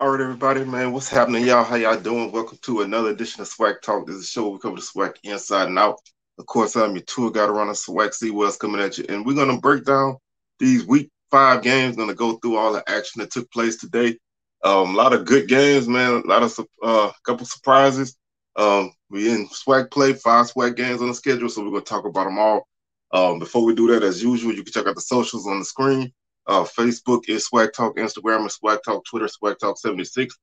All right, everybody, man, what's happening, y'all? How y'all doing? Welcome to another edition of SWAC Talk. This is a show where we cover the SWAC inside and out. Of course, I'm your tour guide around the SWAC. See what's coming at you, and we're gonna break down these Week 5 games. Gonna go through all the action that took place today. A lot of good games, man. A lot of couple surprises. We in SWAC play, 5 SWAC games on the schedule, so we're gonna talk about them all. Before we do that, as usual, you can check out the socials on the screen. Facebook is SWAC Talk, Instagram is SWAC Talk, Twitter SWAC Talk 76.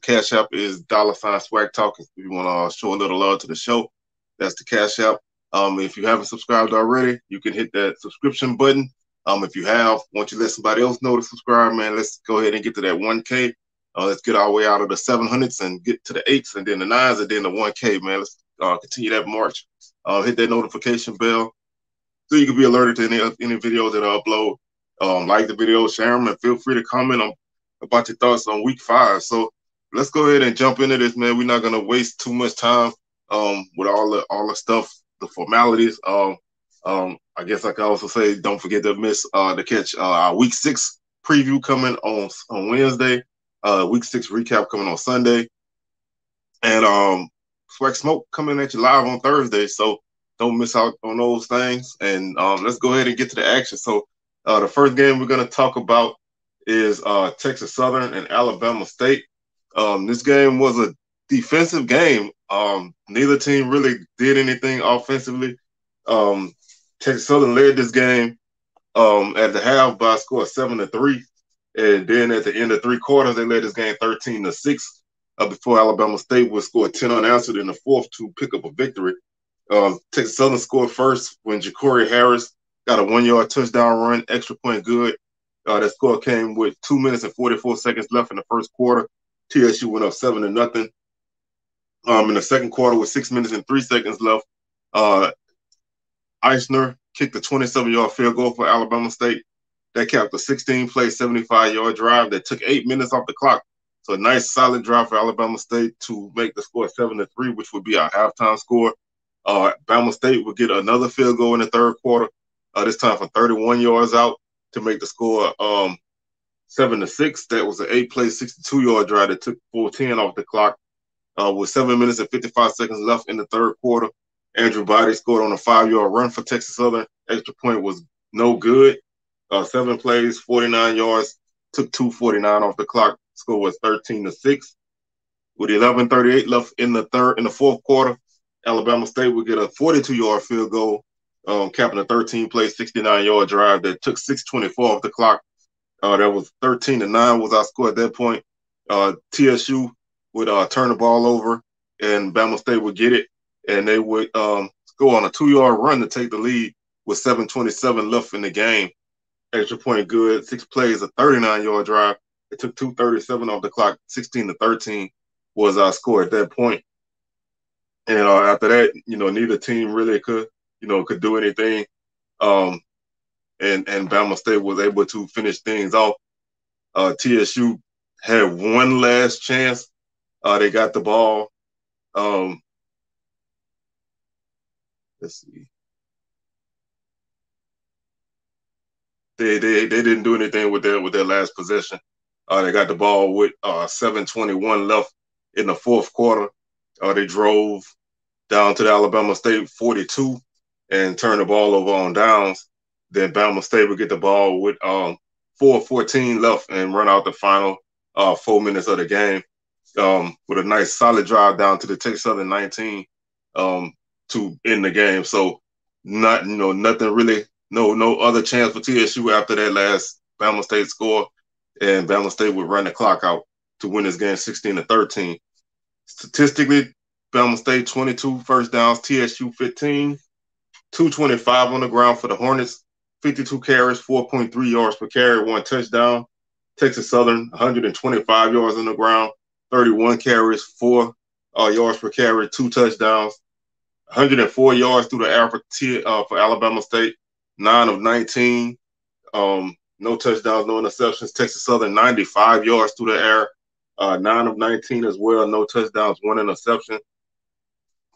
Cash App is $ SWAC Talk. If you want to show a little love to the show, that's the Cash App. If you haven't subscribed already, you can hit that subscription button. If you have, once you let somebody else know to subscribe, man, let's go ahead and get to that 1K. Let's get our way out of the 700s and get to the 8s and then the 9s and then the 1K, man. Let's continue that march. Hit that notification bell so you can be alerted to any videos that I upload. Like the video, share them, and feel free to comment about your thoughts on Week 5. So let's go ahead and jump into this, man. We're not gonna waste too much time with all the stuff, the formalities. I guess I could also say don't forget to catch our Week 6 preview coming on Wednesday. Week 6 recap coming on Sunday, and SWAC Smoke coming at you live on Thursday. So don't miss out on those things. And let's go ahead and get to the action. So the first game we're going to talk about is Texas Southern and Alabama State. This game was a defensive game. Neither team really did anything offensively. Texas Southern led this game at the half by a score of 7-3. And then at the end of 3 quarters, they led this game 13-6 before Alabama State would score 10 unanswered in the fourth to pick up a victory. Texas Southern scored first when Ja'Cory Harris got a 1-yard touchdown run, extra point good. That score came with 2 minutes and 44 seconds left in the first quarter. TSU went up 7-0. In the second quarter, with 6 minutes and 3 seconds left, Eisner kicked a 27-yard field goal for Alabama State. That capped a 16-play, 75-yard drive that took 8 minutes off the clock. So a nice, solid drive for Alabama State to make the score 7-3, which would be our halftime score. Bama State would get another field goal in the third quarter. This time from 31 yards out to make the score 7-6. That was an 8-play, 62-yard drive that took 4:10 off the clock. With 7 minutes and 55 seconds left in the third quarter, Andrew Body scored on a 5-yard run for Texas Southern. Extra point was no good. 7 plays, 49 yards, took 2:49 off the clock. Score was 13-6. With 11:38 left in the fourth quarter, Alabama State would get a 42-yard field goal, capping a 13-play, 69-yard drive that took 6:24 off the clock. That was 13-9 was our score at that point. TSU would turn the ball over, and Bama State would get it, and they would go on a 2-yard run to take the lead with 7:27 left in the game. Extra point good, 6 plays, a 39-yard drive. It took 2:37 off the clock. 16-13 was our score at that point. And after that, neither team really could do anything. And Bama State was able to finish things off. TSU had one last chance. They got the ball. Let's see. They didn't do anything with their last possession. They got the ball with 7:21 left in the fourth quarter. They drove down to the Alabama State 42 and turned the ball over on downs. Then Bama State would get the ball with 4:14 left and run out the final 4 minutes of the game with a nice solid drive down to the Texas Southern 19 to end the game. So nothing really. No other chance for TSU after that last Bama State score, and Bama State would run the clock out to win this game 16-13. Statistically, Bama State 22 first downs, TSU 15, 225 on the ground for the Hornets, 52 carries, 4.3 yards per carry, 1 touchdown. Texas Southern 125 yards on the ground, 31 carries, 4 yards per carry, 2 touchdowns. 104 yards through the air for Alabama State. 9 of 19, no touchdowns, no interceptions. Texas Southern 95 yards through the air, 9 of 19 as well, no touchdowns, 1 interception.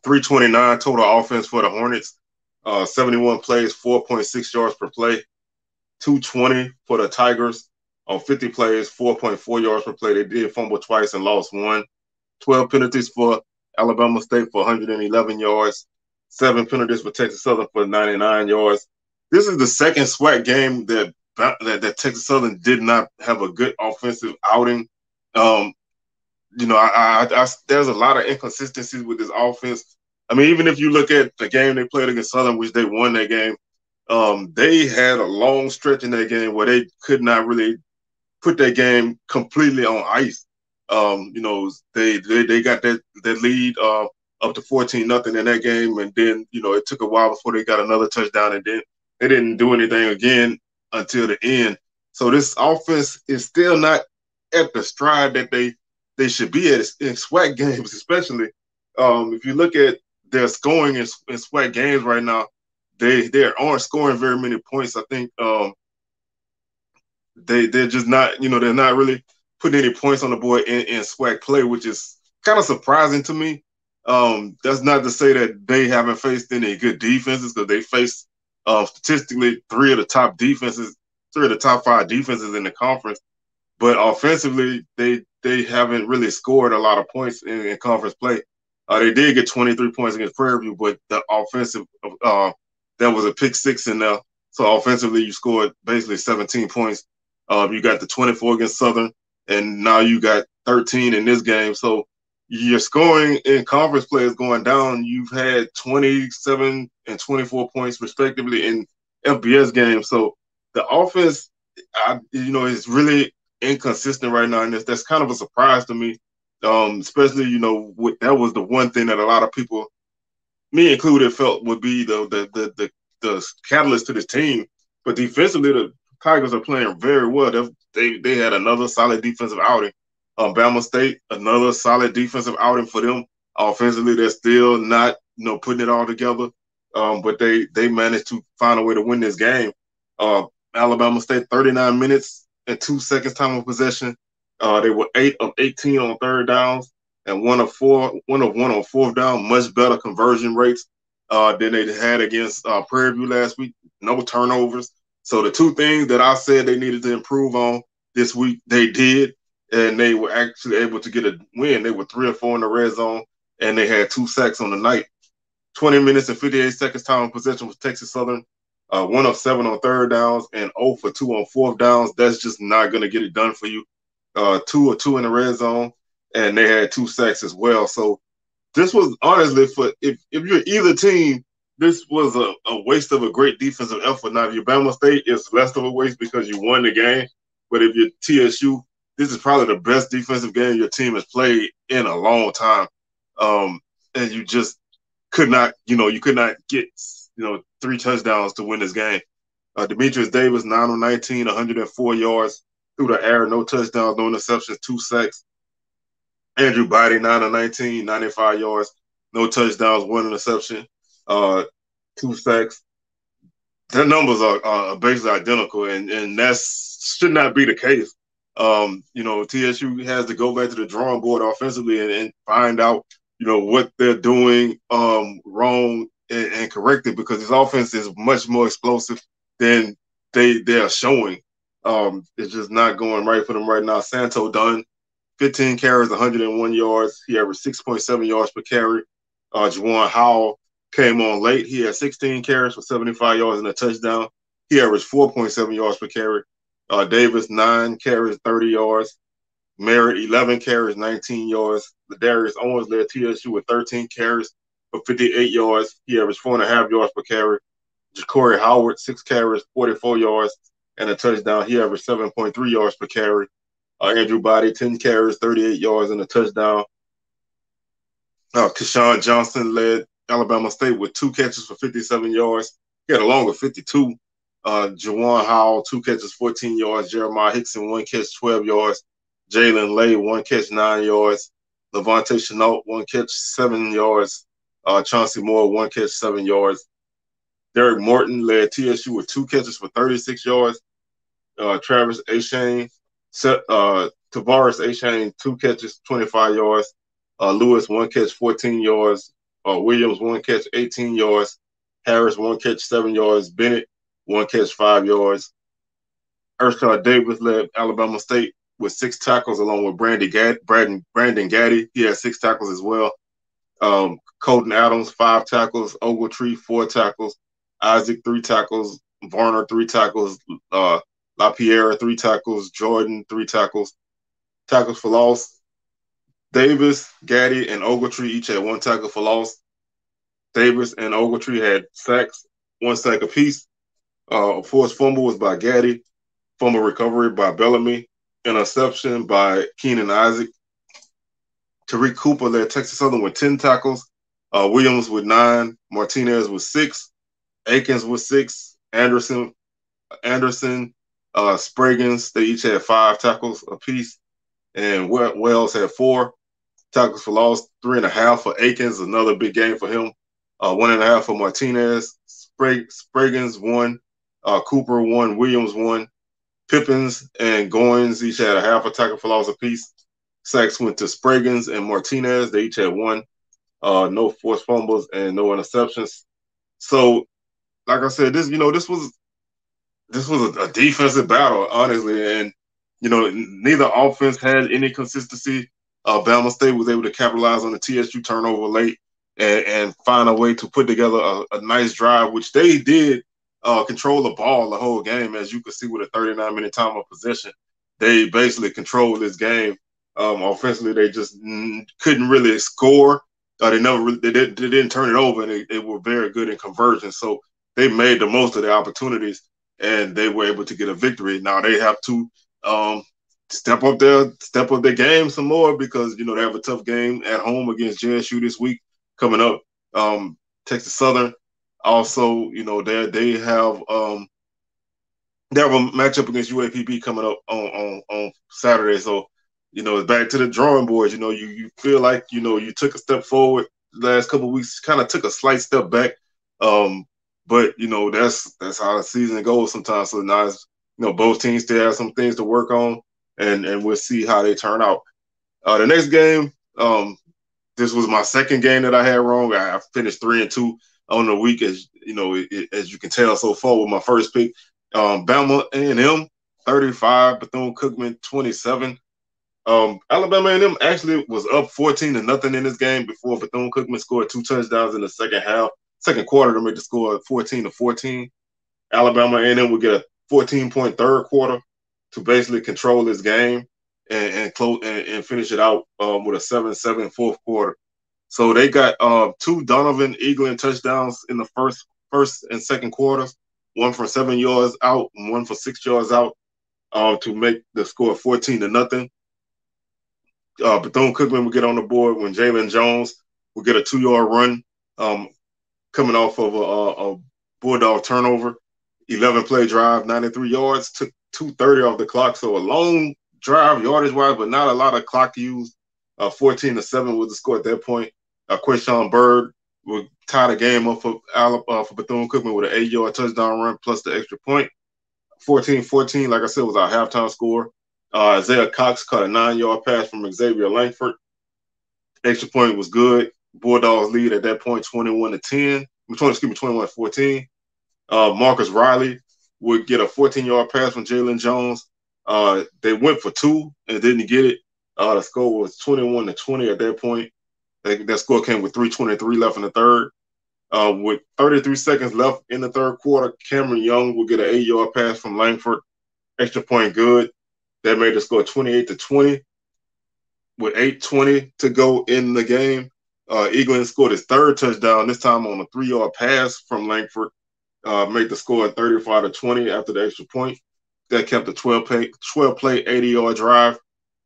329 total offense for the Hornets, 71 plays, 4.6 yards per play. 220 for the Tigers, on 50 plays, 4.4 yards per play. They did fumble twice and lost one. 12 penalties for Alabama State for 111 yards. 7 penalties for Texas Southern for 99 yards. This is the second SWAC game that Texas Southern did not have a good offensive outing. You know, there's a lot of inconsistencies with this offense. I mean, even if you look at the game they played against Southern, which they won that game, they had a long stretch in that game where they could not really put that game completely on ice. You know, they got that lead up to 14-0 in that game, and then you know it took a while before they got another touchdown, and then they didn't do anything again until the end. So this offense is still not at the stride that they should be at in SWAC games, especially. If you look at their scoring in SWAC games right now, they aren't scoring very many points. I think they're just not, you know, they're not really putting any points on the board in SWAC play, which is kind of surprising to me. That's not to say that they haven't faced any good defenses, because they faced statistically three of the top 5 defenses in the conference. But offensively, they haven't really scored a lot of points in conference play. They did get 23 points against Prairie View, but the offensive, that was a pick 6 in there. So offensively, you scored basically 17 points. You got the 24 against Southern, and now you got 13 in this game. So your scoring in conference play is going down. You've had 27 and 24 points respectively in FBS games. So the offense, you know, is really inconsistent right now, and that's kind of a surprise to me. Especially, you know, that was the one thing that a lot of people, me included, felt would be the catalyst to this team. But defensively, the Tigers are playing very well. They had another solid defensive outing. Bama State, another solid defensive outing for them. Offensively, they're still not, you know, putting it all together. But they managed to find a way to win this game. Alabama State, 39 minutes and 2 seconds time of possession. They were 8 of 18 on third downs and 1 of 1 on fourth down. Much better conversion rates than they had against Prairie View last week. No turnovers. So the two things that I said they needed to improve on this week, they did, and they were actually able to get a win. They were 3 or 4 in the red zone, and they had 2 sacks on the night. 20 minutes and 58 seconds time of possession with Texas Southern. 1 of 7 on third downs and 0 for 2 on fourth downs. That's just not going to get it done for you. 2 or 2 in the red zone, and they had 2 sacks as well. So this was honestly, for if you're either team, this was a waste of a great defensive effort. Now, if you're Bama State, it's less of a waste because you won the game. But if you're TSU, this is probably the best defensive game your team has played in a long time. And you just could not, you could not get, 3 touchdowns to win this game. Demetrius Davis, 9 of 19, 104 yards through the air, no touchdowns, no interceptions, 2 sacks. Andrew Body, 9 of 19, 95 yards, no touchdowns, 1 interception, 2 sacks. Their numbers are basically identical, and that should not be the case. TSU has to go back to the drawing board offensively and find out, what they're doing wrong and correct it, because this offense is much more explosive than they are showing. It's just not going right for them right now. Santo Dunn, 15 carries, 101 yards. He averaged 6.7 yards per carry. Juwan Howell came on late. He had 16 carries for 75 yards and a touchdown. He averaged 4.7 yards per carry. Davis, 9 carries, 30 yards. Merritt, 11 carries, 19 yards. Ladarius Owens led TSU with 13 carries for 58 yards. He averaged 4.5 yards per carry. Ja'Cory Howard, 6 carries, 44 yards, and a touchdown. He averaged 7.3 yards per carry. Andrew Body, 10 carries, 38 yards, and a touchdown. Keshawn Johnson led Alabama State with 2 catches for 57 yards. He had a longer 52. Juwan Howell, 2 catches, 14 yards. Jeremiah Hickson, 1 catch, 12 yards. Jalen Lay, 1 catch, 9 yards. Levante Chenault, 1 catch, 7 yards. Chauncey Moore, 1 catch, 7 yards. Derek Morton led TSU with 2 catches for 36 yards. Travis Ashane, Tavares Ashane, 2 catches, 25 yards. Lewis, 1 catch, 14 yards. Williams, 1 catch, 18 yards. Harris, 1 catch, 7 yards. Bennett, 1 catch, 5 yards. Earnshaw Davis led Alabama State with 6 tackles, along with Brandon Gaddy. He had 6 tackles as well. Colton Adams, 5 tackles. Ogletree, 4 tackles. Isaac, 3 tackles. Varner, 3 tackles. LaPierre, 3 tackles. Jordan, 3 tackles. Tackles for loss. Davis, Gaddy, and Ogletree each had 1 tackle for loss. Davis and Ogletree had sacks, 1 sack apiece. Forced fumble was by Gaddy. Fumble recovery by Bellamy. Interception by Keenan Isaac. Tariq Cooper led Texas Southern with 10 tackles. Williams with 9. Martinez with 6. Akins with 6. Anderson, Spraggins, they each had 5 tackles apiece. And Wells had 4 tackles for loss, 3.5 for Akins, another big game for him. 1.5 for Martinez. Spraggins 1. Cooper 1. Williams 1. Pippins and Goins each had a half a tackle for loss apiece. Sacks went to Spraggins and Martinez. They each had 1. No forced fumbles and no interceptions. So, like I said, this was a defensive battle, honestly, and neither offense had any consistency. Bama State was able to capitalize on the TSU turnover late and find a way to put together a nice drive, which they did. Control the ball the whole game, as you could see with a 39-minute time of possession. They basically controlled this game. Offensively, they just couldn't really score. They didn't turn it over, and they were very good in conversion. So they made the most of their opportunities, and they were able to get a victory. Now they have to step up their game some more, because they have a tough game at home against JSU this week coming up. Texas Southern. Also, they have a matchup against UAPB coming up on Saturday. So, it's back to the drawing boards. You feel like you took a step forward the last couple of weeks, kind of took a slight step back. But that's how the season goes sometimes. So now it's, both teams still have some things to work on, and we'll see how they turn out. The next game, this was my second game that I had wrong. I finished 3-2 on the week, as you can tell so far with my first pick. Bama A&M 35, Bethune-Cookman 27. Alabama A&M actually was up 14-0 in this game before Bethune-Cookman scored 2 touchdowns in the second quarter to make the score 14-14. Alabama A&M would get a 14-point third quarter to basically control this game and finish it out with a 7-7 fourth quarter. So they got 2 Donovan Eaglin touchdowns in the first and second quarters, 1 from 7 yards out and 1 for 6 yards out, to make the score 14-0. Bethune-Cookman would get on the board when Jalen Jones would get a 2-yard run coming off of a Bulldog turnover. 11-play drive, 93 yards, took 2:30 off the clock. So a long drive yardage-wise, but not a lot of clock used. 14-7 was the score at that point. Quayshawn Bird would tie the game up for Bethune-Cookman with an 8-yard touchdown run plus the extra point. 14-14, like I said, was our halftime score. Isaiah Cox caught a 9-yard pass from Xavier Langford. Extra point was good. Bulldogs lead at that point 21-10. 21-14. Marcus Riley would get a 14-yard pass from Jalen Jones. They went for 2 and didn't get it. The score was 21-20 at that point. That score came with 3:23 left in the third. With 33 seconds left in the third quarter, Cameron Young would get an 8-yard pass from Langford. Extra point good. That made the score 28-20. With 8:20 to go in the game, Eaglin scored his third touchdown, this time on a 3-yard pass from Langford. Made the score 35-20 after the extra point. That kept the 12-play 80-yard drive.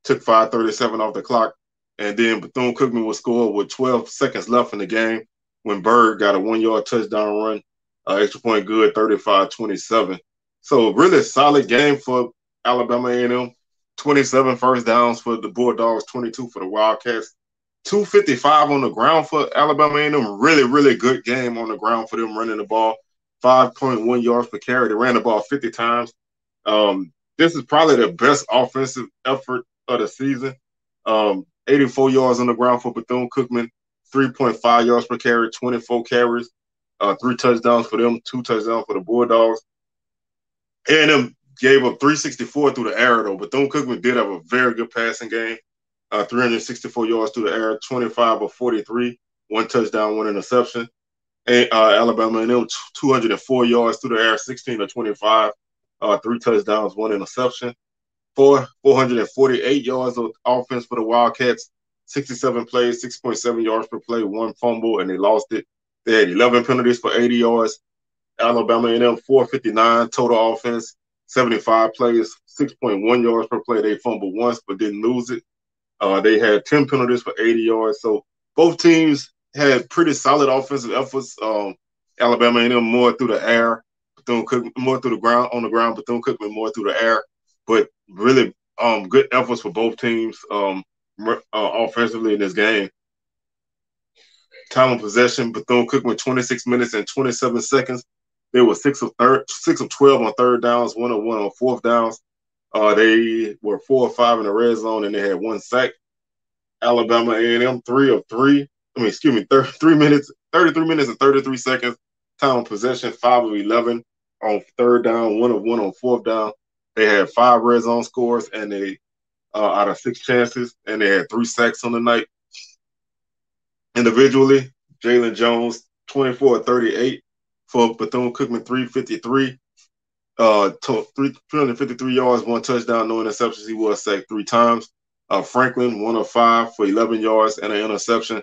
Took 5:37 off the clock. And then Bethune-Cookman would score with 12 seconds left in the game when Bird got a 1-yard touchdown run. Extra point good, 35-27. So really solid game for Alabama A&M. 27 first downs for the Bulldogs, 22 for the Wildcats. 255 on the ground for Alabama A&M. Really, really good game on the ground for them running the ball. 5.1 yards per carry. They ran the ball 50 times. This is probably the best offensive effort of the season. 84 yards on the ground for Bethune-Cookman, 3.5 yards per carry, 24 carries, 3 touchdowns for them, 2 touchdowns for the Bulldogs. A&M gave up 364 through the air, though. Bethune-Cookman did have a very good passing game. 364 yards through the air, 25 of 43, 1 touchdown, 1 interception. And, Alabama A&M 204 yards through the air, 16 of 25, 3 touchdowns, 1 interception. 448 yards of offense for the Wildcats, 67 plays, 6.7 yards per play, 1 fumble, and they lost it. They had 11 penalties for 80 yards. Alabama A&M 459 total offense, 75 plays, 6.1 yards per play. They fumbled once but didn't lose it. They had 10 penalties for 80 yards. So both teams had pretty solid offensive efforts. Alabama A&M more through the air, Bethune-Cookman more through the ground, on the ground, Bethune-Cookman more through the air. But really good efforts for both teams offensively in this game. Time of possession, Bethune-Cookman 26 minutes and 27 seconds. They were 6 of 12 on third downs, 1 of 1 on fourth downs. They were 4 of 5 in the red zone, and they had 1 sack. Alabama A&M 3 of 3. 33 minutes and 33 seconds. Time of possession, 5 of 11 on third down, 1 of 1 on fourth down. They had 5 red zone scores, and they out of 6 chances, and they had 3 sacks on the night. Individually, Jalen Jones 24 of 38 for Bethune-Cookman, 353. 353 yards, 1 touchdown, no interceptions. He was sacked 3 times. Franklin 1 of 5 for 11 yards and an interception.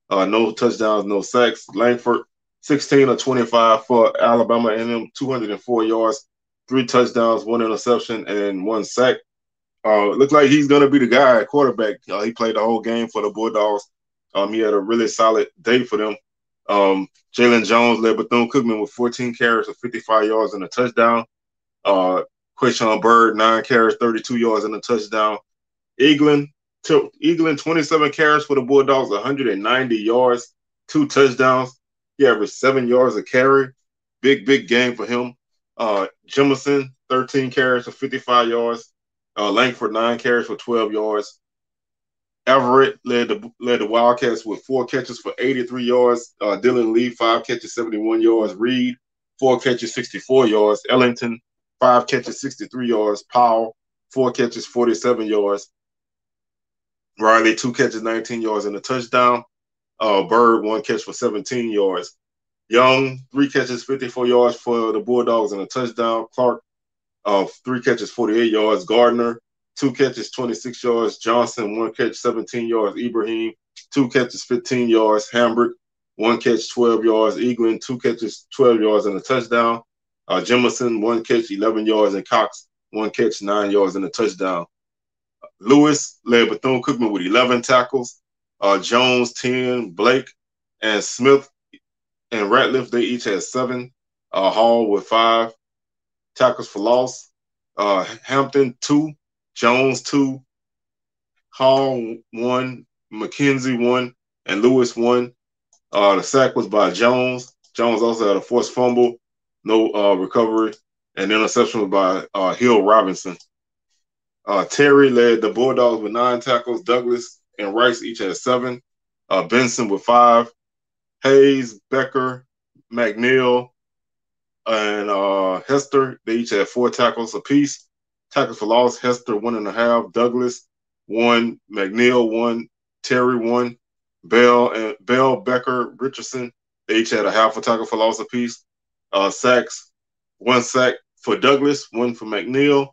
No touchdowns, no sacks. Langford 16 of 25 for Alabama A&M, 204 yards, 3 touchdowns, 1 interception, and 1 sack. Looked like he's gonna be the guy at quarterback. He played the whole game for the Bulldogs. He had a really solid day for them. Jalen Jones led Bethune-Cookman with 14 carries for 55 yards and a touchdown. Quayshawn Bird 9 carries, 32 yards and a touchdown. Eaglin 27 carries for the Bulldogs, 190 yards, 2 touchdowns. He averaged 7 yards a carry. Big game for him. Jemison 13 carries for 55 yards. Langford 9 carries for 12 yards. Everett led the Wildcats with 4 catches for 83 yards. Dylan Lee 5 catches, 71 yards. Reed 4 catches, 64 yards. Ellington 5 catches, 63 yards. Powell 4 catches, 47 yards. Riley 2 catches, 19 yards and a touchdown. Bird 1 catch for 17 yards. Young 3 catches, 54 yards for the Bulldogs and a touchdown. Clark 3 catches, 48 yards. Gardner 2 catches, 26 yards. Johnson 1 catch, 17 yards. Ibrahim 2 catches, 15 yards. Hambrick 1 catch, 12 yards. Eaglin 2 catches, 12 yards and a touchdown. Jemison 1 catch, 11 yards, and Cox 1 catch, 9 yards and a touchdown. Lewis led Bethune-Cookman with 11 tackles. Jones 10, Blake and Smith and Ratliff, they each had 7. Hall with 5 tackles for loss. Hampton 2, Jones 2, Hall 1, McKenzie 1, and Lewis 1. The sack was by Jones. Jones also had a forced fumble, no recovery, and the interception was by Hill Robinson. Terry led the Bulldogs with 9 tackles. Douglas and Rice each had 7. Benson with 5. Hayes, Becker, McNeil, and Hester, they each had 4 tackles apiece. Tackles for loss, Hester 1.5, Douglas 1, McNeil 1, Terry 1, Bell, Becker, Richardson, they each had a half a tackle for loss apiece. Sacks, 1 sack for Douglas, 1 for McNeil,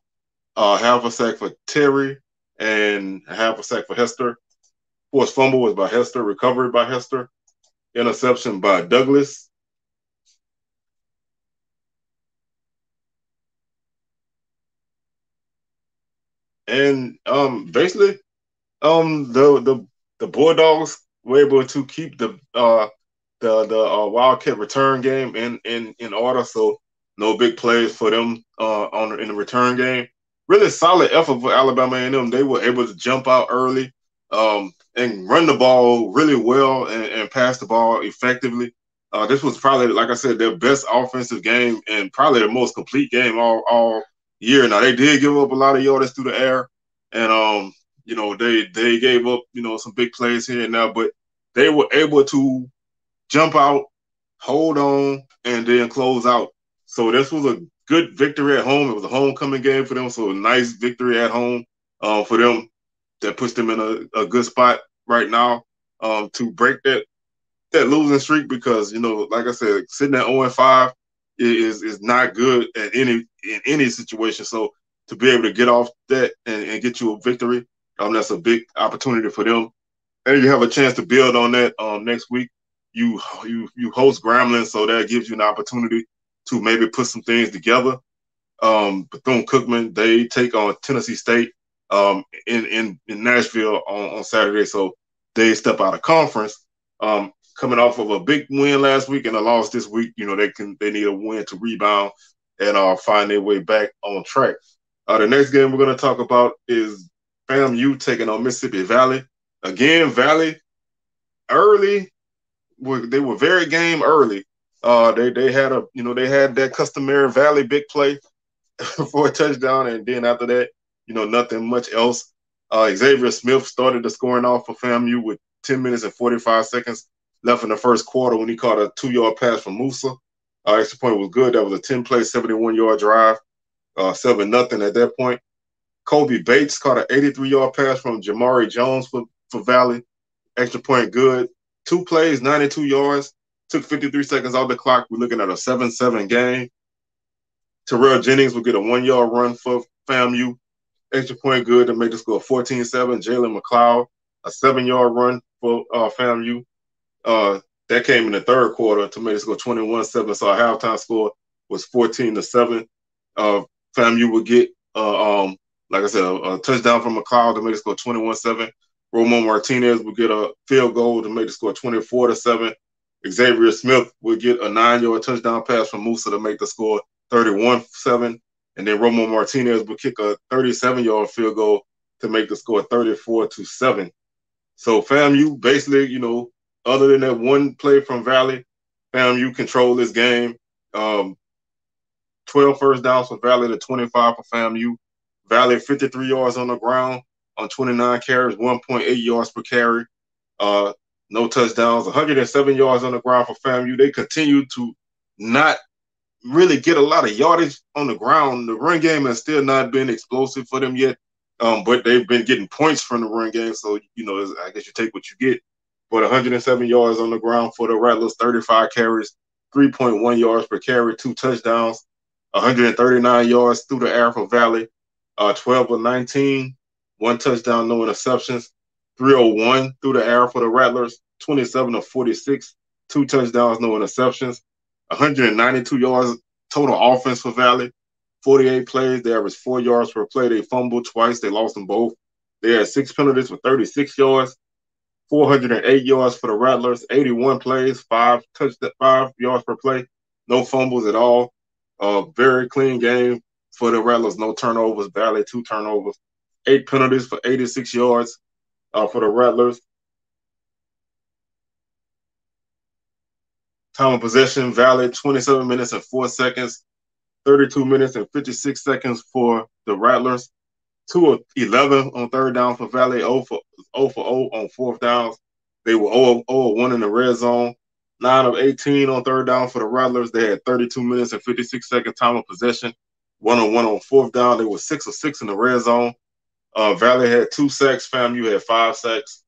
half a sack for Terry, and a half a sack for Hester. Forced fumble was by Hester, recovery by Hester. Interception by Douglas. And basically, the Bulldogs were able to keep the Wildcat return game in order. So no big plays for them in the return game. Really solid effort for Alabama A&M. They were able to jump out early and run the ball really well and pass the ball effectively. This was probably, like I said, their best offensive game and probably the most complete game all year. Now, they did give up a lot of yardage through the air, and they gave up some big plays here and there, but they were able to jump out, hold on, and then close out. So this was a good victory at home. It was a homecoming game for them, so a nice victory at home for them that puts them in a good spot right now to break that losing streak, because, you know, like I said, sitting at 0-5 is not good in any situation. So to be able to get off that and get you a victory, that's a big opportunity for them. And you have a chance to build on that next week. You host Grambling, so that gives you an opportunity to maybe put some things together. Bethune-Cookman, they take on Tennessee State in Nashville on Saturday, so they step out of conference. Coming off of a big win last week and a loss this week, you know, they need a win to rebound and find their way back on track. The next game we're going to talk about is FAMU taking on Mississippi Valley. Again, Valley early, they were very game early. They had that customary Valley big play for a touchdown, and then after that, you know, nothing much else. Xavier Smith started the scoring off for FAMU with 10 minutes and 45 seconds left in the first quarter when he caught a 2-yard pass from Musa. Extra point was good. That was a 10-play, 71-yard drive, 7-0 at that point. Kobe Bates caught an 83-yard pass from Jamari Jones for Valley. Extra point good. 2 plays, 92 yards. Took 53 seconds off the clock. We're looking at a 7-7 game. Terrell Jennings will get a 1-yard run for FAMU. Extra point good to make the score 14-7. Jalen McLeod, a 7-yard run for FAMU. That came in the third quarter to make the score 21-7. So our halftime score was 14-7. FAMU would get, like I said, a touchdown from McLeod to make the score 21-7. Romo Martinez would get a field goal to make the score 24-7. Xavier Smith would get a 9-yard touchdown pass from Musa to make the score 31-7. And then Romo Martinez would kick a 37-yard field goal to make the score 34-7. So FAMU basically, you know, other than that one play from Valley, FAMU controlled this game. 12 first downs for Valley to 25 for FAMU. Valley 53 yards on the ground on 29 carries, 1.8 yards per carry. No touchdowns, 107 yards on the ground for FAMU. They continue to not really get a lot of yardage on the ground. The run game has still not been explosive for them yet, but they've been getting points from the run game. So, you know, I guess you take what you get. But 107 yards on the ground for the Rattlers, 35 carries, 3.1 yards per carry, 2 touchdowns, 139 yards through the air for Valley, 12 of 19, 1 touchdown, no interceptions, 301 through the air for the Rattlers, 27 of 46, 2 touchdowns, no interceptions, 192 yards total offense for Valley, 48 plays. They averaged 4 yards per play. They fumbled twice. They lost them both. They had 6 penalties for 36 yards, 408 yards for the Rattlers, 81 plays, 5 yards per play, no fumbles at all. Very clean game for the Rattlers, no turnovers. Valley 2 turnovers, 8 penalties for 86 yards for the Rattlers. Time of possession, Valley 27 minutes and 4 seconds, 32 minutes and 56 seconds for the Rattlers. 2 of 11 on third down for Valley, 0 for 0 on fourth downs. They were 0 of 1 in the red zone. 9 of 18 on third down for the Rattlers. They had 32 minutes and 56 seconds time of possession. 1 of 1 on fourth down. They were 6 of 6 in the red zone. Valley had 2 sacks. FAMU had 5 sacks.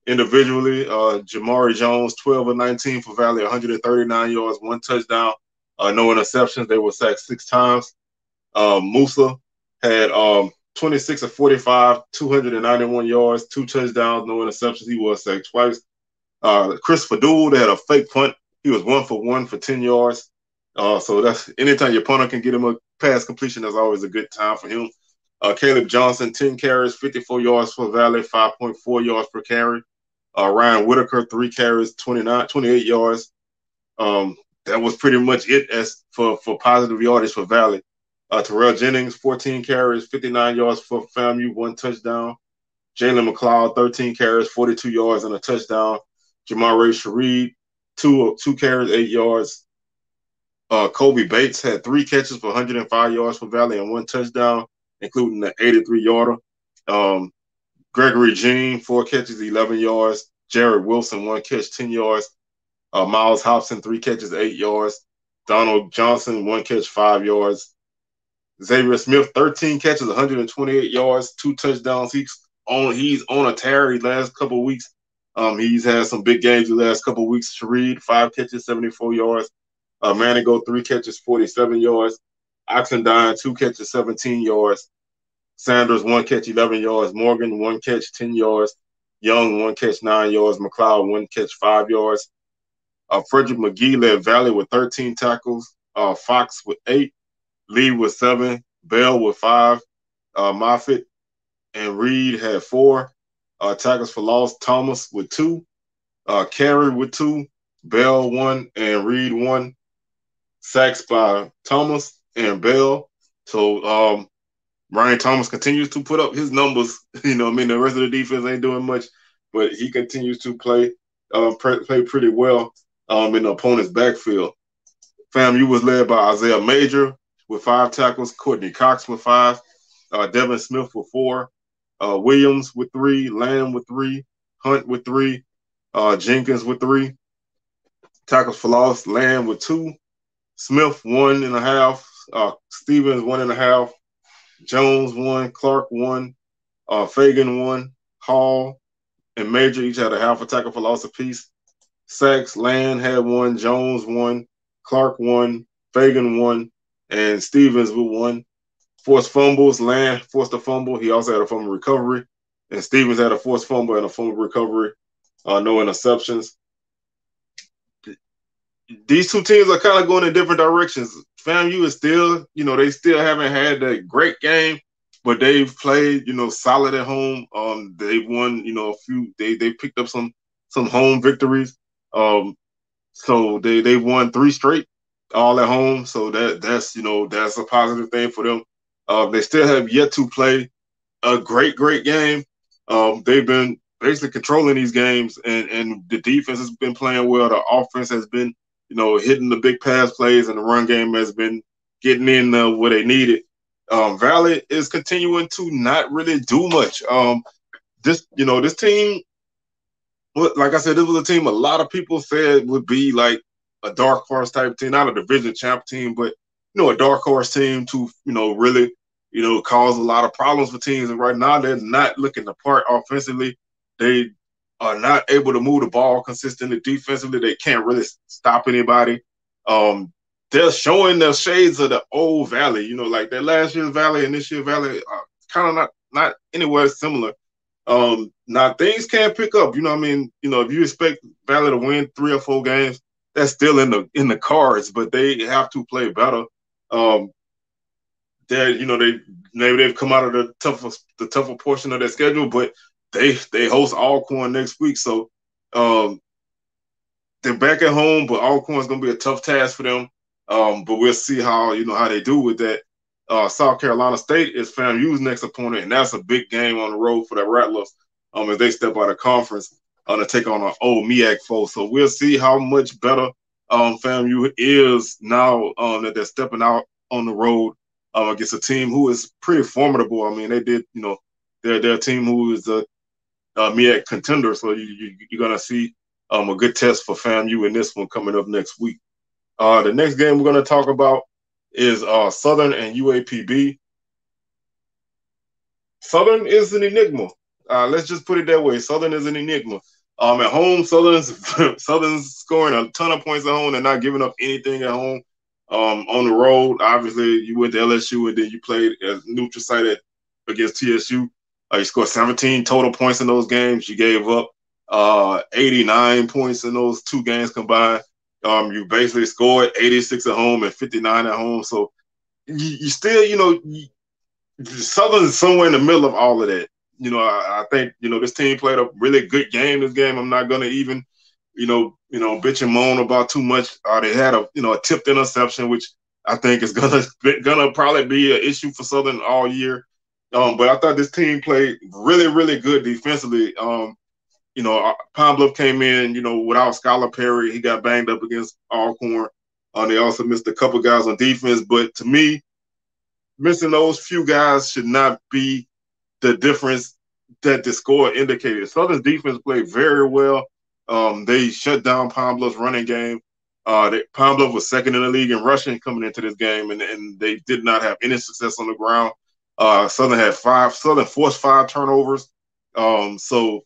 Individually, Jamari Jones, 12 of 19 for Valley, 139 yards, 1 touchdown, no interceptions. They were sacked 6 times. Musa had 26 of 45, 291 yards, 2 touchdowns, no interceptions. He was sacked twice. Chris Fadul, they had a fake punt. He was 1 for 1 for 10 yards. So that's anytime your punter can get him a pass completion, that's always a good time for him. Caleb Johnson, 10 carries, 54 yards for Valley, 5.4 yards per carry. Ryan Whitaker, 3 carries, 28 yards. That was pretty much it as for positive yardage for Valley. Terrell Jennings, 14 carries, 59 yards for FAMU, 1 touchdown. Jalen McLeod, 13 carries, 42 yards and a touchdown. Jamari Shareed, 2 carries, 8 yards. Kobe Bates had 3 catches for 105 yards for Valley and 1 touchdown, including the 83-yarder. Gregory Jean, 4 catches, 11 yards. Jared Wilson, 1 catch, 10 yards. Miles Hobson, 3 catches, 8 yards. Donald Johnson, 1 catch, 5 yards. Xavier Smith, 13 catches, 128 yards, 2 touchdowns. He's on a tear these last couple of weeks. He's had some big games the last couple of weeks. Shareed, 5 catches, 74 yards. Manigo, 3 catches, 47 yards. Oxendine, 2 catches, 17 yards. Sanders, 1 catch, 11 yards. Morgan, 1 catch, 10 yards. Young, 1 catch, 9 yards. McLeod, 1 catch, 5 yards. Frederick McGee led Valley with 13 tackles. Fox with 8. Lee with 7. Bell with 5. Moffitt and Reed had 4. Tackles for loss, Thomas with 2. Carey with 2. Bell 1 and Reed 1. Sacks by Thomas and Bell. So Ryan Thomas continues to put up his numbers. You know, I mean, the rest of the defense ain't doing much, but he continues to play pretty well in the opponent's backfield. FAMU was led by Isaiah Major with 5 tackles, Courtney Cox with 5, Devin Smith with 4, Williams with 3, Lamb with 3, Hunt with 3, Jenkins with 3. Tackles for loss, Lamb with 2, Smith 1.5, Stevens 1.5, Jones 1, Clark 1, Fagan 1, Hall and Major each had a half a tackle for loss apiece. Sacks, Land had 1, Jones 1, Clark 1, Fagan 1, and Stevens with 1. Forced fumbles, Land forced a fumble. He also had a fumble recovery. And Stevens had a forced fumble and a fumble recovery. No interceptions. These two teams are kind of going in different directions. FAMU is still, you know, they still haven't had that great game, but they've played, you know, solid at home. They've won, you know, a few. They picked up some home victories. So they won 3 straight, all at home. So that's you know, that's a positive thing for them. They still have yet to play a great game. They've been basically controlling these games, and the defense has been playing well. The offense has been, you know, hitting the big pass plays, and the run game has been getting in where they need it. Valley is continuing to not really do much. This team, like I said, this was a team a lot of people said would be like a dark horse type team, not a division champ team, but, you know, a dark horse team to, you know, really, you know, cause a lot of problems for teams. And right now they're not looking the part offensively. They are not able to move the ball consistently. Defensively, they can't really stop anybody. They're showing the shades of the old Valley, you know, like that last year's Valley and this year's Valley are kind of not anywhere similar. Now things can pick up, you know what I mean? You know, if you expect Valley to win 3 or 4 games, that's still in the cards, but they have to play better. You know, they've come out of the tougher portion of their schedule, but they host Alcorn next week. So they're back at home, but Alcorn's gonna be a tough task for them. But we'll see how they do with that. South Carolina State is FAMU's next opponent, and that's a big game on the road for the Rattlers as they step out of conference to take on an old MEAC foe. So we'll see how much better FAMU is now that they're stepping out on the road against a team who is pretty formidable. I mean, they did, you know, they're a team who is a MEAC contender. So you're going to see a good test for FAMU in this one coming up next week. The next game we're going to talk about is Southern and UAPB. Southern is an enigma. Let's just put it that way. Southern is an enigma. At home, Southern's scoring a ton of points at home and not giving up anything at home. On the road, obviously, you went to LSU and then you played as neutral site against TSU. You scored 17 total points in those games. You gave up 89 points in those 2 games combined. You basically scored 86 at home and 59 at home. So you still, you know, Southern is somewhere in the middle of all of that. You know, I think, you know, this team played a really good game this game. I'm not going to even, you know, bitch and moan about too much. They had a tipped interception, which I think is gonna probably be an issue for Southern all year. But I thought this team played really, really good defensively. You know, Pine Bluff came in, you know, without Skylar Perry. He got banged up against Alcorn. They also missed a couple guys on defense. But to me, missing those few guys should not be the difference that the score indicated. Southern's defense played very well. They shut down Pine Bluff's running game. Pine Bluff was second in the league in rushing coming into this game, and they did not have any success on the ground. Southern forced 5 turnovers. So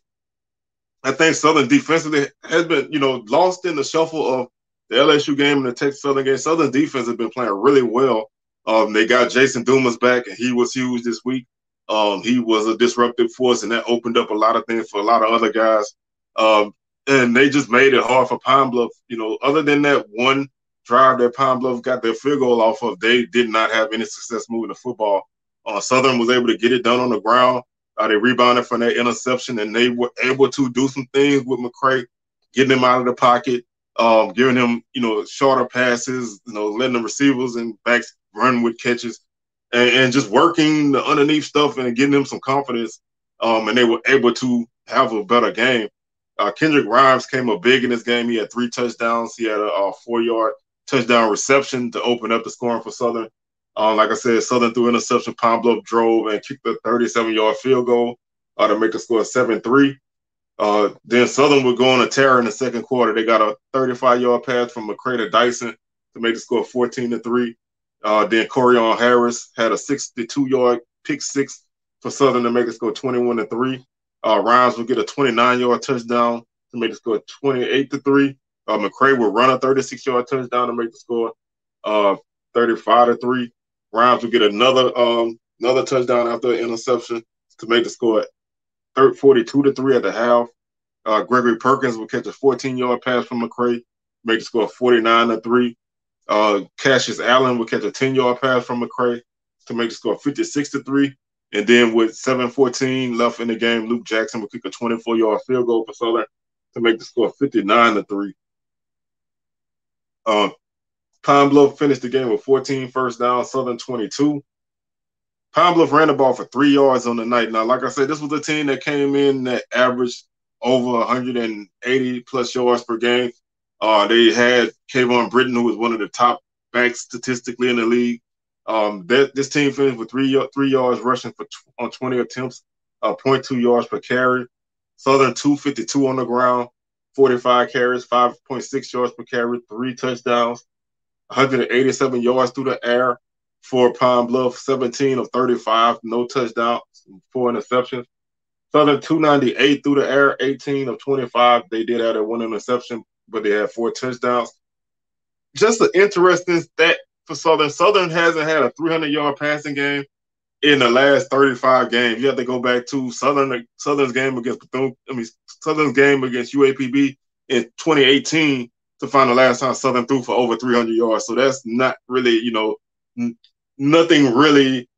I think Southern defensively has been, lost in the shuffle of the LSU game and the Texas Southern game. Southern defense has been playing really well. They got Jason Dumas back, and he was huge this week. He was a disruptive force, and that opened up a lot of things for a lot of other guys. And they just made it hard for Pine Bluff. Other than that one drive that Pine Bluff got their field goal off of, they did not have any success moving the football. Southern was able to get it done on the ground. They rebounded from that interception, and they were able to do some things with McCray, getting him out of the pocket, giving him, shorter passes, letting the receivers and backs run with catches, and just working the underneath stuff and getting them some confidence. And they were able to have a better game. Kendrick Rhymes came up big in this game. He had 3 touchdowns. He had a 4-yard touchdown reception to open up the scoring for Southern. Like I said, Southern threw interception. Pine Bluff drove and kicked a 37-yard field goal to make the score 7-3. Then Southern would go on a tear in the second quarter. They got a 35-yard pass from McCray to Dyson to make the score 14-3. Then Corion Harris had a 62-yard pick six for Southern to make the score 21-3. Rhymes would get a 29-yard touchdown to make the score 28-3. McCray would run a 36-yard touchdown to make the score 35-3. Rhymes would get another touchdown after an interception to make the score 42-3 at the half. Gregory Perkins would catch a 14-yard pass from McCray, make the score 49-3. Cassius Allen would catch a 10-yard pass from McCray to make the score 56-3. And then with 7:14 left in the game, Luke Jackson would kick a 24-yard field goal for Southern to make the score 59-3. Pine Bluff finished the game with 14 first downs, Southern 22. Pine Bluff ran the ball for 3 yards on the night. Now, like I said, this was a team that came in that averaged over 180-plus yards per game. They had Kayvon Britton, who was one of the top backs statistically in the league. This team finished with 3 yards rushing on 20 attempts, 0.2 yards per carry. Southern 252 on the ground, 45 carries, 5.6 yards per carry, 3 touchdowns, 187 yards through the air for Pine Bluff, 17 of 35, no touchdowns, 4 interceptions. Southern 298 through the air, 18 of 25. They did have that 1 interception, but they had 4 touchdowns. Just an interesting stat for Southern. Southern hasn't had a 300-yard passing game in the last 35 games. You have to go back to Southern's game against Southern's game against UAPB in 2018 to find the last time Southern threw for over 300 yards. So that's not really, nothing really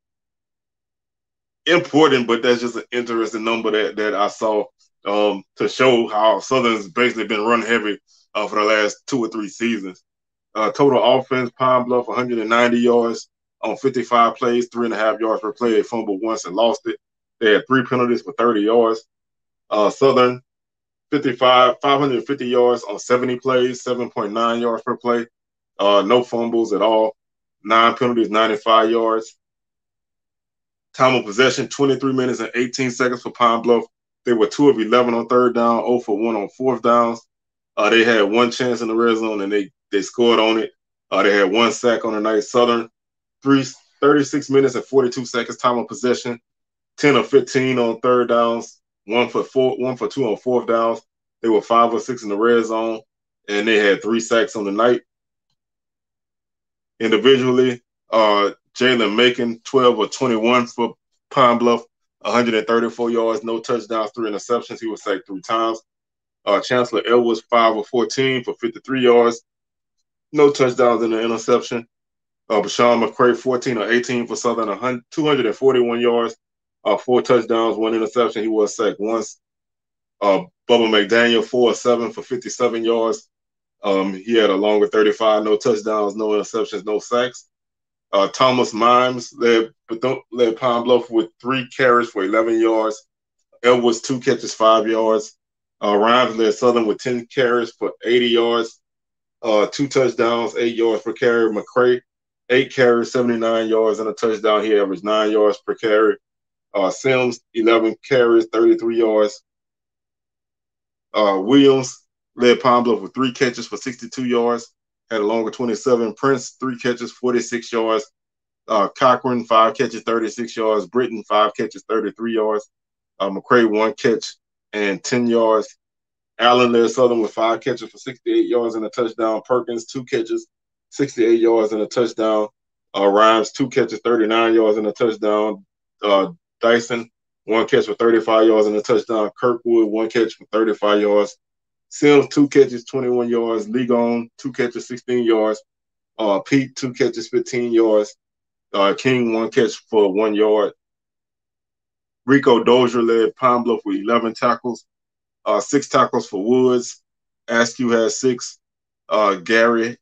important, but that's just an interesting number that I saw to show how Southern's basically been run heavy for the last 2 or 3 seasons. Total offense, Pine Bluff 190 yards on 55 plays, 3.5 yards per play. They fumbled once and lost it. They had 3 penalties for 30 yards. Southern 550 yards on 70 plays, 7.9 yards per play. No fumbles at all. 9 penalties, 95 yards. Time of possession, 23 minutes and 18 seconds for Pine Bluff. They were 2 of 11 on 3rd down, 0 for 1 on 4th downs. They had 1 chance in the red zone, and they scored on it. They had 1 sack on the night. Southern, 36 minutes and 42 seconds time of possession, 10 of 15 on 3rd downs, 1 for 2 on 4th downs. They were 5 of 6 in the red zone, and they had 3 sacks on the night. Individually, Jalen Macon, 12 of 21 for Pine Bluff, 134 yards, no touchdowns, 3 interceptions. He was sacked 3 times. Chancellor Edwards, 5 of 14 for 53 yards, no touchdowns and an interception. Bashawn McCray, 14 of 18 for Southern, 241 yards, 4 touchdowns, 1 interception. He was sacked once. Bubba McDaniel, 4 of 7 for 57 yards. He had a longer 35, no touchdowns, no interceptions, no sacks. Thomas Mimes led Pine Bluff with 3 carries for 11 yards. Edwards, 2 catches, 5 yards. Rhymes led Southern with 10 carries for 80 yards, 2 touchdowns, 8 yards per carry. McCray, 8 carries, 79 yards, and a touchdown. He averaged 9 yards per carry. Sims, 11 carries, 33 yards. Williams led Pine Bluff with 3 catches for 62 yards. had a longer 27. Prince, 3 catches, 46 yards. Cochran, 5 catches, 36 yards. Britton, 5 catches, 33 yards. McCray, 1 catch and 10 yards. Allen led Southern with 5 catches for 68 yards and a touchdown. Perkins, 2 catches, 68 yards and a touchdown. Rhymes, 2 catches, 39 yards and a touchdown. Dyson, 1 catch for 35 yards and a touchdown. Kirkwood, 1 catch for 35 yards. Sims, 2 catches, 21 yards. Ligon, 2 catches, 16 yards. Pete, 2 catches, 15 yards. King, 1 catch for 1 yard. Rico Dozier led Pine Bluff with 11 tackles. 6 tackles for Woods. Askew had 6. Gray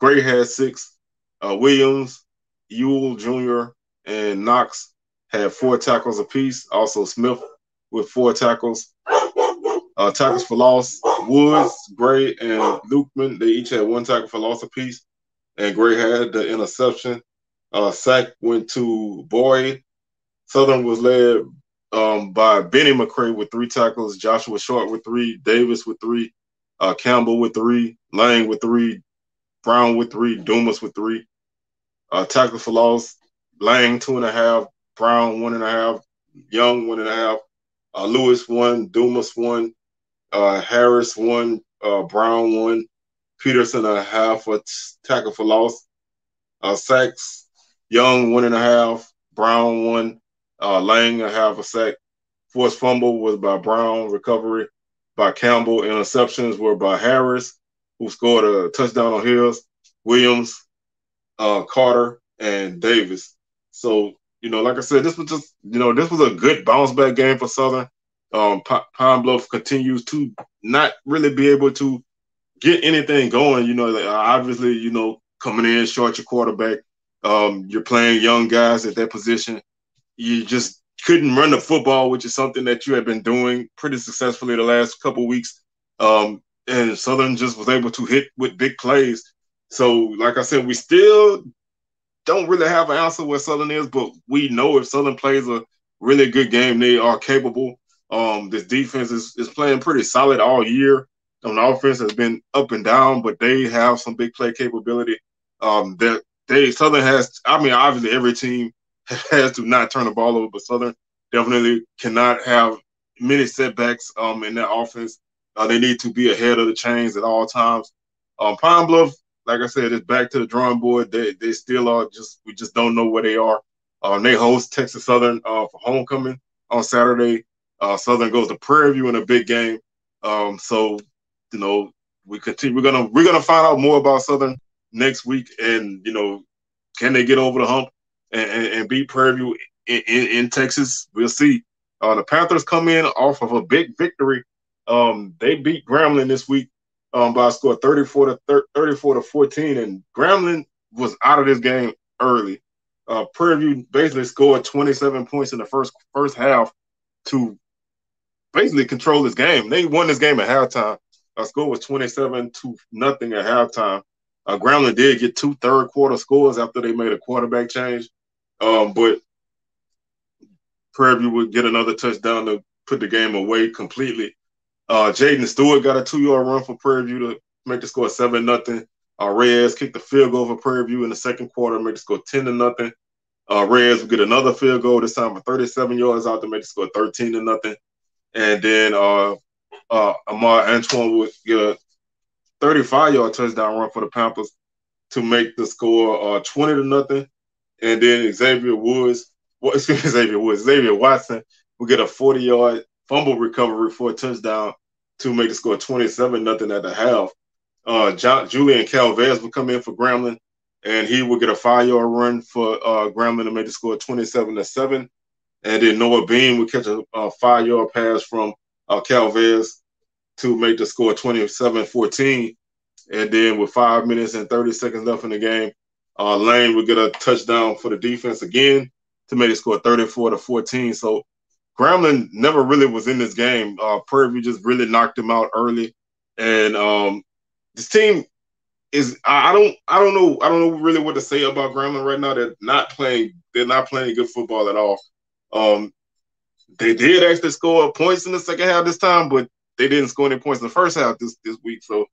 had 6. Williams, Ewell Jr., and Knox had 4 tackles apiece. Also Smith with 4 tackles. Tackles for loss, Woods, Gray, and Lukeman, they each had 1 tackle for loss apiece. And Gray had the interception. Sack went to Boyd. Southern was led by Benny McCray with 3 tackles, Joshua Short with 3, Davis with 3, Campbell with 3, Lang with 3, Brown with 3, Dumas with 3. Tackles for loss, Lang 2.5, Brown 1.5, Young 1.5, Lewis 1, Dumas 1, Harris 1, Brown 1, Peterson 1.5 tackle for loss. Sacks, Young 1.5, Brown 1, Lang 1.5 a sack. Forced fumble was by Brown, recovery by Campbell. Interceptions were by Harris, who scored a touchdown on Hills, Williams, Carter, and Davis. So, like I said, this was just, this was a good bounce back game for Southern. Pine Bluff continues to not really be able to get anything going. Obviously, coming in short your quarterback. You're playing young guys at that position. You just couldn't run the football, which is something that you have been doing pretty successfully the last couple of weeks. And Southern just was able to hit with big plays. So, like I said, we still don't really have an answer where Southern is, but we know if Southern plays a really good game, they are capable. This defense is playing pretty solid all year. The offense has been up and down, but they have some big play capability. Southern has, obviously every team has to not turn the ball over, but Southern definitely cannot have many setbacks in their offense. They need to be ahead of the chains at all times. Pine Bluff, like I said, is back to the drawing board. They still are we just don't know where they are. They host Texas Southern for homecoming on Saturday. Southern goes to Prairie View in a big game. So we continue. We're gonna find out more about Southern next week, and can they get over the hump and beat Prairie View in Texas? We'll see. The Panthers come in off of a big victory. They beat Grambling this week by a score 34 to 14, and Grambling was out of this game early. Prairie View basically scored 27 points in the first half to basically control this game. They won this game at halftime. Our score was 27-0 at halftime. Grambling did get 2 third-quarter scores after they made a quarterback change, but Prairie View would get another touchdown to put the game away completely. Jaden Stewart got a 2-yard run for Prairie View to make the score 7-0. Reyes kicked the field goal for Prairie View in the second quarter, make the score 10-0. Reyes would get another field goal this time for 37 yards out to make the score 13-0. And then Amar Antoine would get a 35-yard touchdown run for the Panthers to make the score 20-0. And then Xavier Watson would get a 40-yard fumble recovery for a touchdown to make the score 27-0 at the half. Julian Calvez would come in for Grambling, and he would get a 5-yard run for Grambling to make the score 27-7. And then Noah Bean would catch a 5-yard pass from Calvez to make the score 27-14. And then with 5 minutes and 30 seconds left in the game, Lane would get a touchdown for the defense again to make the score 34-14. So Grambling never really was in this game. Prairie View just really knocked him out early. And this team is I don't know really what to say about Grambling right now. They're not playing good football at all. They did actually score points in the second half this time, but they didn't score any points in the first half this week. So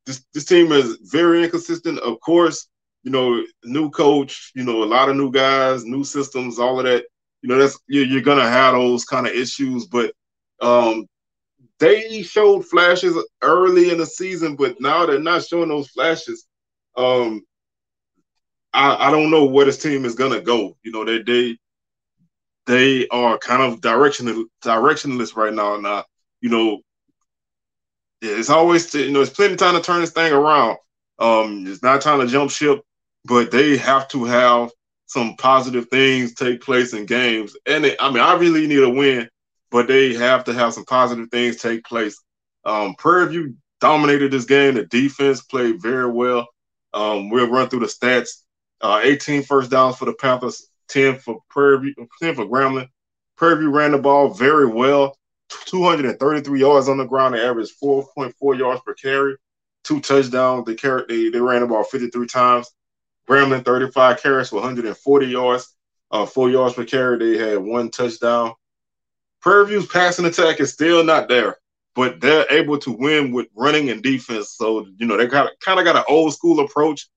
this team is very inconsistent. Of course, new coach, a lot of new guys, new systems, all of that. That's you're gonna have those kind of issues, but they showed flashes early in the season, but now they're not showing those flashes. I don't know where this team is gonna go. They are kind of directionless right now. Now, it's always it's plenty of time to turn this thing around. It's not time to jump ship, but they have to have some positive things take place in games. And I really need a win, but they have to have some positive things take place. Prairie View dominated this game. The defense played very well. We'll run through the stats. 18 first downs for the Panthers, 10 for Prairie View, 10 for Grambling. Prairie View ran the ball very well. 233 yards on the ground. They averaged 4.4 yards per carry, 2 touchdowns. They ran the ball 53 times. Grambling 35 carries for 140 yards, 4 yards per carry. They had 1 touchdown. Prairie View's passing attack is still not there, but they're able to win with running and defense. So they kind of got an old school approach.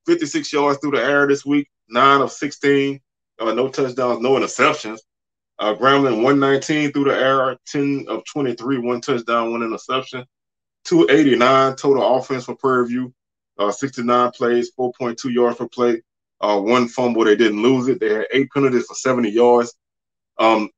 56 yards through the air this week, 9 of 16, no touchdowns, no interceptions. Grambling 119 through the air, 10 of 23, 1 touchdown, 1 interception. 289 total offense for Prairie View, 69 plays, 4.2 yards per play, 1 fumble. They didn't lose it. They had 8 penalties for 70 yards. Grambling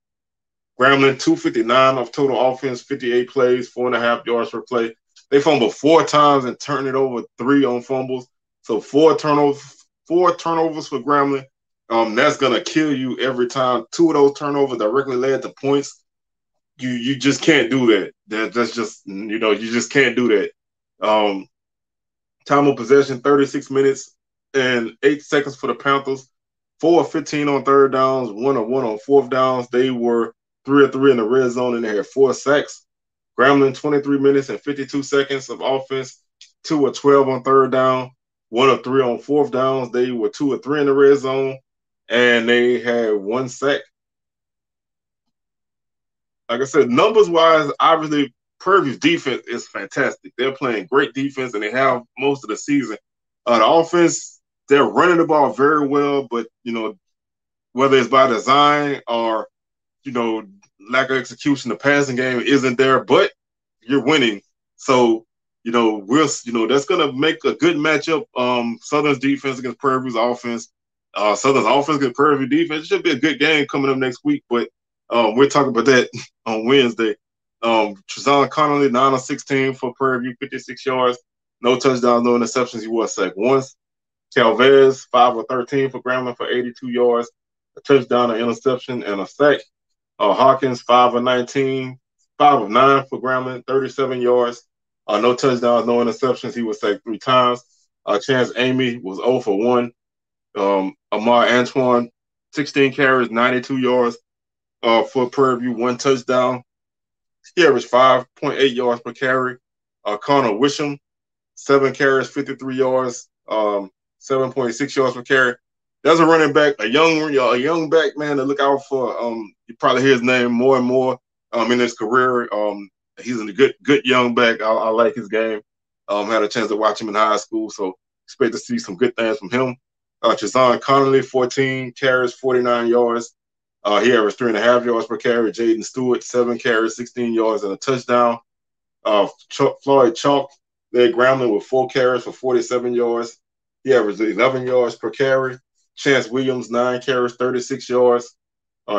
259 of total offense, 58 plays, 4.5 yards per play. They fumbled 4 times and turned it over 3 on fumbles. So 4 turnovers for Grambling. That's gonna kill you every time. 2 of those turnovers directly led to points. You just can't do that. That's just you just can't do that. Time of possession 36 minutes and 8 seconds for the Panthers. 4 of 15 on third downs, 1 of 1 on fourth downs. They were 3 of 3 in the red zone and they had 4 sacks. Grambling 23 minutes and 52 seconds of offense, 2 of 12 on third down, 1 of 3 on fourth downs. They were 2 of 3 in the red zone. And they had 1 sack. Like I said, numbers-wise, obviously, Prairie View's defense is fantastic. They're playing great defense, and they have most of the season. The offense, they're running the ball very well, but, whether it's by design or, lack of execution, the passing game isn't there, but you're winning. So, that's going to make a good matchup. Southern's defense against Prairie View's offense. Southern's offense against Prairie View defense. It should be a good game coming up next week, but we're talking about that on Wednesday. Trezon Connolly, 9 of 16 for Prairie View, 56 yards, no touchdowns, no interceptions. He was sacked once. Calvez, 5 of 13 for Grambling for 82 yards, a touchdown, an interception, and a sack. Hawkins, 5 of 9 for Grambling, 37 yards, no touchdowns, no interceptions. He was sacked 3 times. Chance Amy was 0 for 1. Amar Antoine, 16 carries, 92 yards for Prairie View, 1 touchdown. He averaged 5.8 yards per carry. Connor Wisham, 7 carries, 53 yards, 7.6 yards per carry. That's a running back, a young back, man, to look out for. You probably hear his name more and more in his career. He's a good young back. I like his game. Had a chance to watch him in high school, so expect to see some good things from him. Trezon Connolly, 14 carries, 49 yards. He averaged 3.5 yards per carry. Jaden Stewart, 7 carries, 16 yards, and a touchdown. Floyd Chalk led Grambling with 4 carries for 47 yards. He averaged 11 yards per carry. Chance Williams, 9 carries, 36 yards.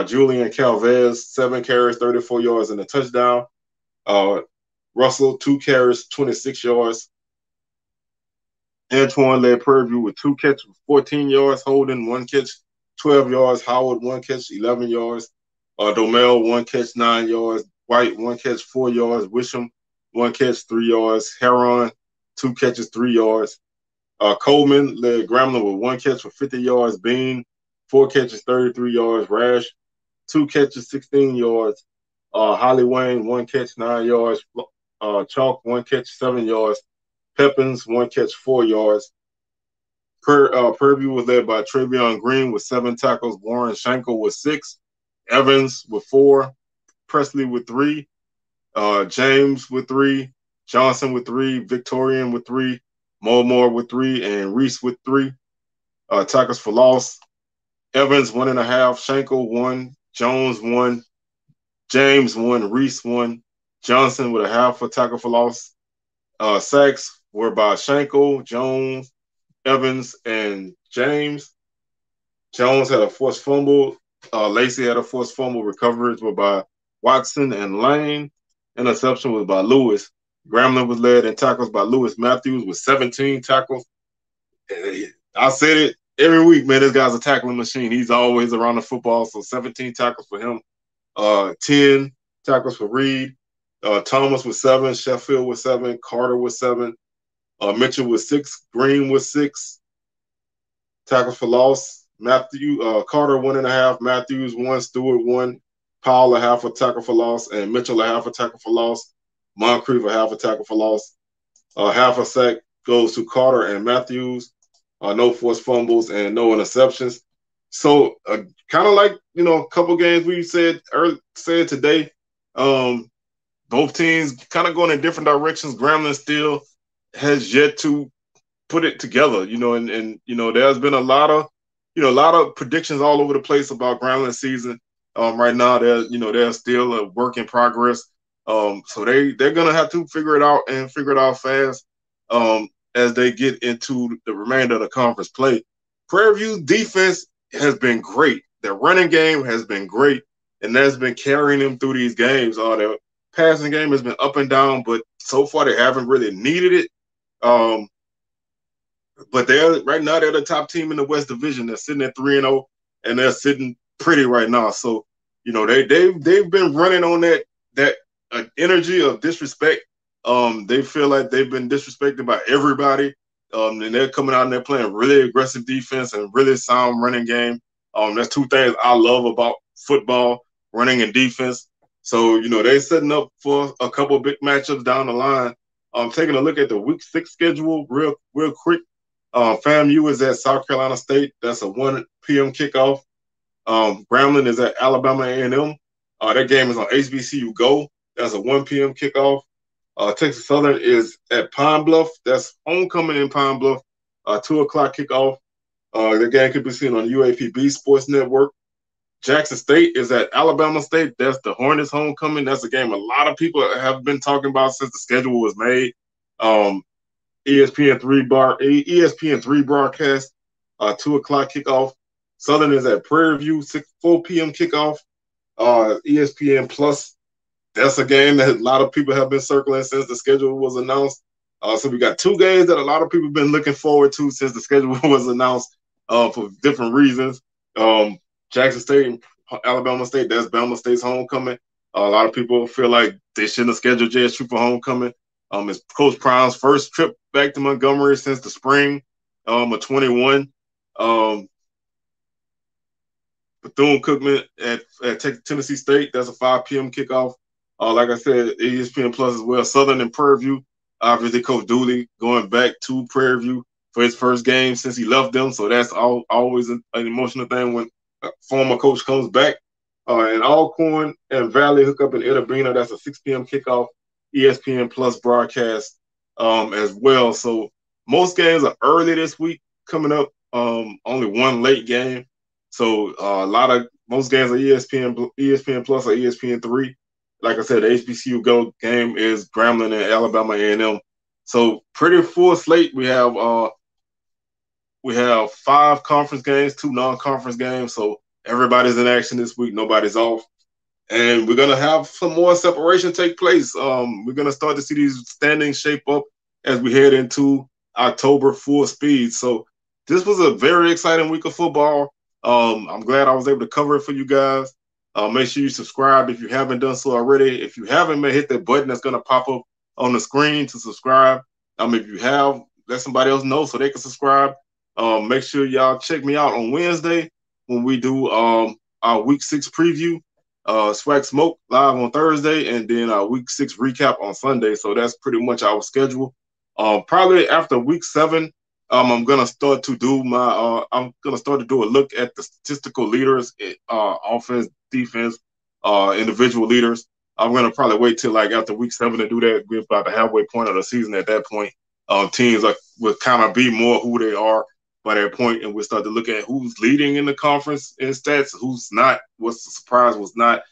Julian Calvez, 7 carries, 34 yards, and a touchdown. Russell, 2 carries, 26 yards. Antoine led Prairie View with 2 catches, 14 yards. Holden, 1 catch, 12 yards. Howard, 1 catch, 11 yards. Domel, 1 catch, 9 yards. White, 1 catch, 4 yards. Wisham, 1 catch, 3 yards. Heron, 2 catches, 3 yards. Coleman led Grambling with 1 catch for 50 yards. Bean, 4 catches, 33 yards. Rash, 2 catches, 16 yards. Holly Wayne, 1 catch, 9 yards. Chalk, 1 catch, 7 yards. Pepins, 1 catch, 4 yards. Prairie View was led by Travion Green with 7 tackles. Warren Schenkel with 6. Evans with 4. Presley with 3. James with 3. Johnson with 3, Victorian with 3, Mulmore with 3, and Reese with 3. Tackles for loss, Evans 1.5, Schenkel 1, Jones 1, James 1, Reese 1, Johnson with a half for tackle for loss. Sacks were by Schenkel, Jones, Evans, and James. Jones had a forced fumble. Lacey had a forced fumble. Recoveries were by Watson and Lane. Interception was by Lewis. Grambling was led in tackles by Lewis Matthews with 17 tackles. I said it every week, man. This guy's a tackling machine. He's always around the football. So 17 tackles for him. 10 tackles for Reed. Thomas with 7. Sheffield with 7. Carter with 7. Mitchell with 6. Green with 6. Tackles for loss. Carter 1.5. Matthews 1. Stewart 1. Powell a half a tackle for loss, and Mitchell a half a tackle for loss. Moncrief a half a tackle for loss. Half a sack goes to Carter and Matthews. No forced fumbles and no interceptions. So kind of like, a couple games we said today, both teams kind of going in different directions. Grambling still has yet to put it together, and there's been a lot of predictions all over the place about Grambling season. Right now, they're still a work in progress. So they're gonna have to figure it out fast as they get into the remainder of the conference play. Prairie View's defense has been great. Their running game has been great, and that's been carrying them through these games. Their passing game has been up and down, but so far they haven't really needed it. But right now they're the top team in the West Division. They're sitting at 3-0, and they're sitting pretty right now. So they've been running on that energy of disrespect. They feel like they've been disrespected by everybody. And they're coming out and they're playing really aggressive defense and really sound running game. That's two things I love about football, running and defense. So, they're setting up for a couple of big matchups down the line. Taking a look at the Week 6 schedule real quick. FAMU is at South Carolina State. That's a 1 p.m. kickoff. Grambling is at Alabama A&M. That game is on HBCU Go. That's a 1 p.m. kickoff. Texas Southern is at Pine Bluff. That's homecoming in Pine Bluff. 2 o'clock kickoff. The game can be seen on UAPB Sports Network. Jackson State is at Alabama State. That's the Hornets homecoming. That's a game a lot of people have been talking about since the schedule was made. ESPN 3 broadcast. 2 o'clock kickoff. Southern is at Prairie View, 4 p.m. kickoff. ESPN Plus. That's a game that a lot of people have been circling since the schedule was announced. So we got 2 games that a lot of people have been looking forward to since the schedule was announced for different reasons. Jackson State and Alabama State, that's Bama State's homecoming. A lot of people feel like they shouldn't have scheduled JSU for homecoming. It's Coach Brown's first trip back to Montgomery since the spring of 21. Bethune-Cookman at Tennessee State, that's a 5 p.m. kickoff. Like I said, ESPN Plus as well. Southern and Prairie View. Obviously, Coach Dooley going back to Prairie View for his first game since he left them. So that's always an emotional thing when a former coach comes back. And Alcorn and Valley hook up in Itta Bena. That's a 6 p.m. kickoff. ESPN Plus broadcast as well. So most games are early this week coming up. Only one late game. So most games are ESPN Plus or ESPN3. Like I said, the HBCU Go game is Grambling and Alabama A&M. So pretty full slate. We have 5 conference games, 2 non-conference games. So everybody's in action this week. Nobody's off. And we're going to have some more separation take place. We're going to start to see these standings shape up as we head into October full speed. So this was a very exciting week of football. I'm glad I was able to cover it for you guys. Make sure you subscribe if you haven't done so already. If you haven't, hit that button that's going to pop up on the screen to subscribe. If you have, let somebody else know so they can subscribe. Make sure y'all check me out on Wednesday when we do our Week 6 preview. SWAC Smoke live on Thursday, and then our Week 6 recap on Sunday. So that's pretty much our schedule. Probably after Week 7, I'm gonna start to do a look at the statistical leaders, offense, defense, individual leaders. I'm gonna probably wait till like after week 7 to do that. We're about the halfway point of the season at that point. Teams will kind of be more who they are by that point, and we'll start to look at who's leading in the conference in stats, who's not, what's the surprise, what's not,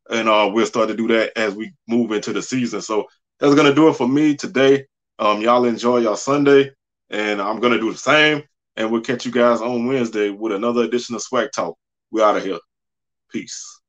and we'll start to do that as we move into the season. So that's gonna do it for me today. Y'all enjoy y'all Sunday, and I'm gonna do the same. And we'll catch you guys on Wednesday with another edition of SWAC Talk. We're out of here. Peace.